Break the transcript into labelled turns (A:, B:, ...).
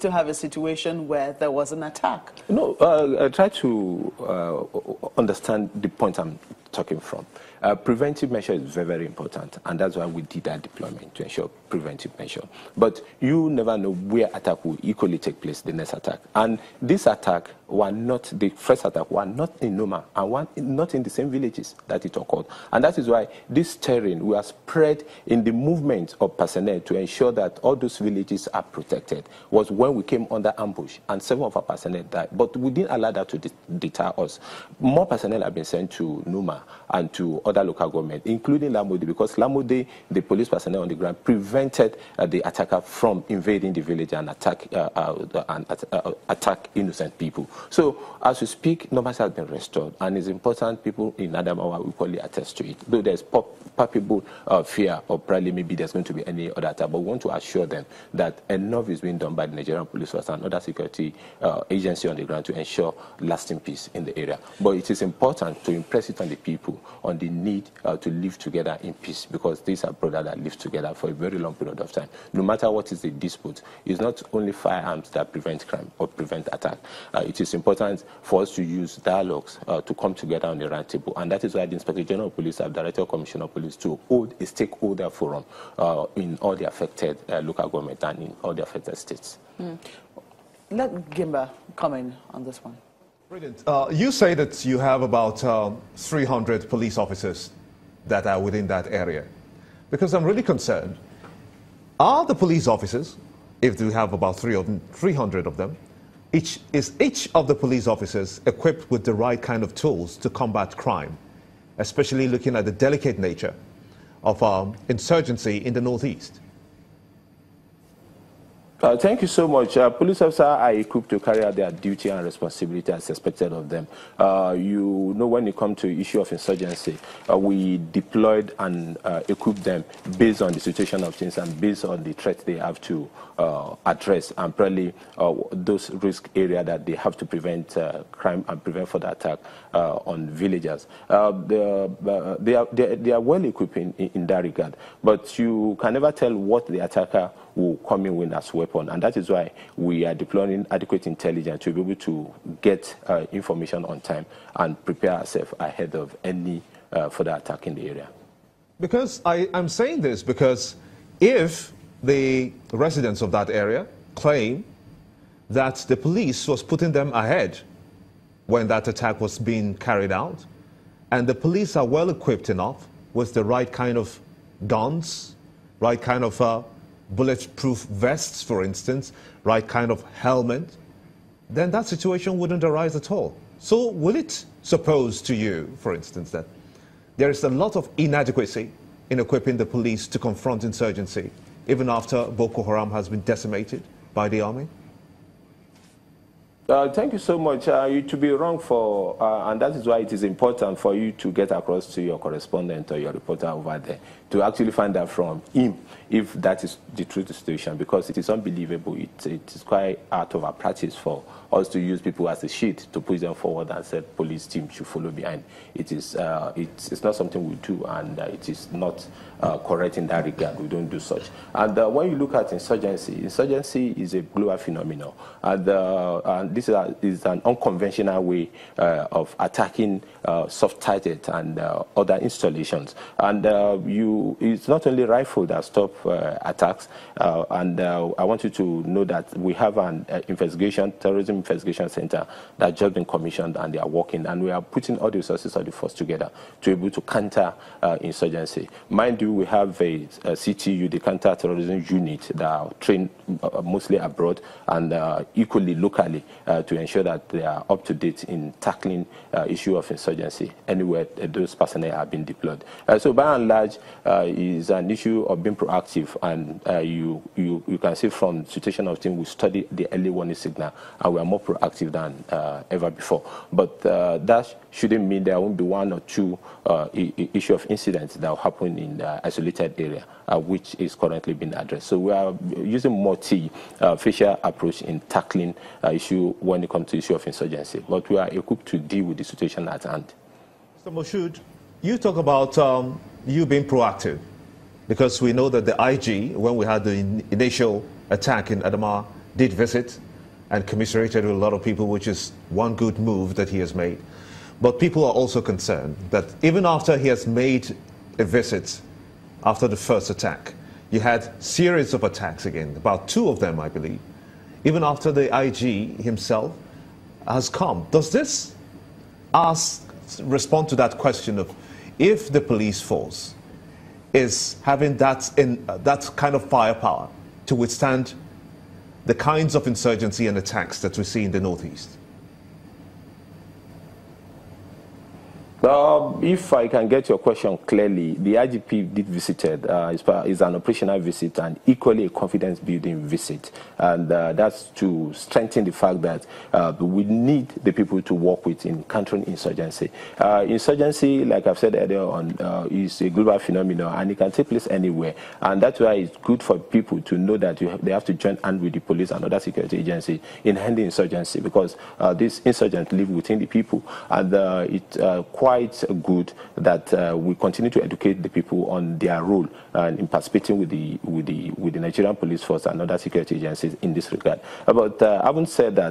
A: to have a situation where there was an attack?
B: No, I try to understand the point I'm talking from. Preventive measure is very, very important, and that's why we did that deployment, to ensure preventive measure. But you never know where attack will equally take place, the next attack. And this attack were not, the first attack were not in Noma, and not in the same villages that it occurred. And that is why this terrain, we are spread in the movement of personnel to ensure that all those villages are protected, was when we came under ambush, and 7 of our personnel died. But we didn't allow that to deter us. More personnel have been sent to Noma and to other local government, including Lamode, because Lamode, the police personnel on the ground, prevented the attacker from invading the village and attack innocent people. So, as we speak, normalcy has been restored, and it's important people in Adamawa equally attest to it. Though there's palpable fear of probably maybe there's going to be any other attack, but we want to assure them that enough is being done by the Nigerian police force and other security agency on the ground to ensure lasting peace in the area. But it is important to impress it on the people on the need to live together in peace, because these are brothers that live together for a very long period of time. No matter what is the dispute, it's not only firearms that prevent crime or prevent attack. It is important for us to use dialogues to come together on the round table, and that is why the Inspector General of Police have directed Commissioner of Police to hold a stakeholder forum in all the affected local government and in all the affected states.
A: Let Gimba come in on this one.
C: Brilliant. You say that you have about 300 police officers that are within that area. Because I'm really concerned. Are the police officers, if we have about 300 of them, is each of the police officers equipped with the right kind of tools to combat crime, especially looking at the delicate nature of insurgency in the Northeast?
B: Thank you so much. Police officers are equipped to carry out their duty and responsibility as expected of them. You know, when it comes to issue of insurgency, we deployed and equipped them based on the situation of things and based on the threat they have to address, and probably those risk areas that they have to prevent crime and prevent further attack on villagers. They are well equipped in that regard, but you can never tell what the attacker will come in with as weapon, and that is why we are deploying adequate intelligence to be able to get information on time and prepare ourselves ahead of any further attack in the area.
C: Because I'm saying this because if the residents of that area claim that the police was putting them ahead when that attack was being carried out, and the police are well equipped enough with the right kind of guns, right kind of bulletproof vests, for instance, right kind of helmet, then that situation wouldn't arise at all. So will it suppose to you, for instance, that there is a lot of inadequacy in equipping the police to confront insurgency, even after Boko Haram has been decimated by the army?
B: Thank you so much. To be wrong for, and that is why it is important for you to get across to your correspondent or your reporter over there to actually find out from him if that is the true situation, because it is unbelievable. It is quite out of our practice for us to use people as a sheet to push them forward and say police team should follow behind. It is it's not something we do, and it is not correct in that regard. We don't do such. And when you look at insurgency is a global phenomenon, and this is an unconventional way of attacking soft-target and other installations. And it's not only rifle that stop attacks, and I want you to know that we have an terrorism investigation center that's just been commissioned, and they are working, and we are putting all the resources of the force together to be able to counter insurgency. Mind you, we have a CTU, the counter-terrorism unit, that are trained mostly abroad and equally locally to ensure that they are up to date in tackling issue of insurgency anywhere those personnel have been deployed. So by and large, is an issue of being proactive, and you can see from situation of things, we study the early warning signal, and we are more proactive than ever before. But that shouldn't mean there won't be one or two issue of incidents that will happen in isolated area, which is currently being addressed. So we are using multi-facial approach in tackling issue when it comes to issue of insurgency, but we are equipped to deal with the situation at hand.
C: Mr. Moshood, you talk about you being proactive, because we know that the IG, when we had the initial attack in Adamawa, did visit and commiserated with a lot of people, which is one good move that he has made. But people are also concerned that even after he has made a visit after the first attack, you had series of attacks again, about 2 of them, I believe, even after the IG himself has come. Does this respond to that question of if the police force is having that kind of firepower to withstand the kinds of insurgency and attacks that we see in the Northeast?
B: If I can get your question clearly, the IGP did visited. It's an operational visit and equally a confidence-building visit. And that's to strengthen the fact that we need the people to work with in countering insurgency. Insurgency, like I've said earlier on, is a global phenomenon and it can take place anywhere. And that's why it's good for people to know that they have to join hand with the police and other security agencies in handling insurgency, because these insurgents live within the people. And it's quite good that we continue to educate the people on their role in participating with the Nigerian police force and other security agencies in this regard. But having said that,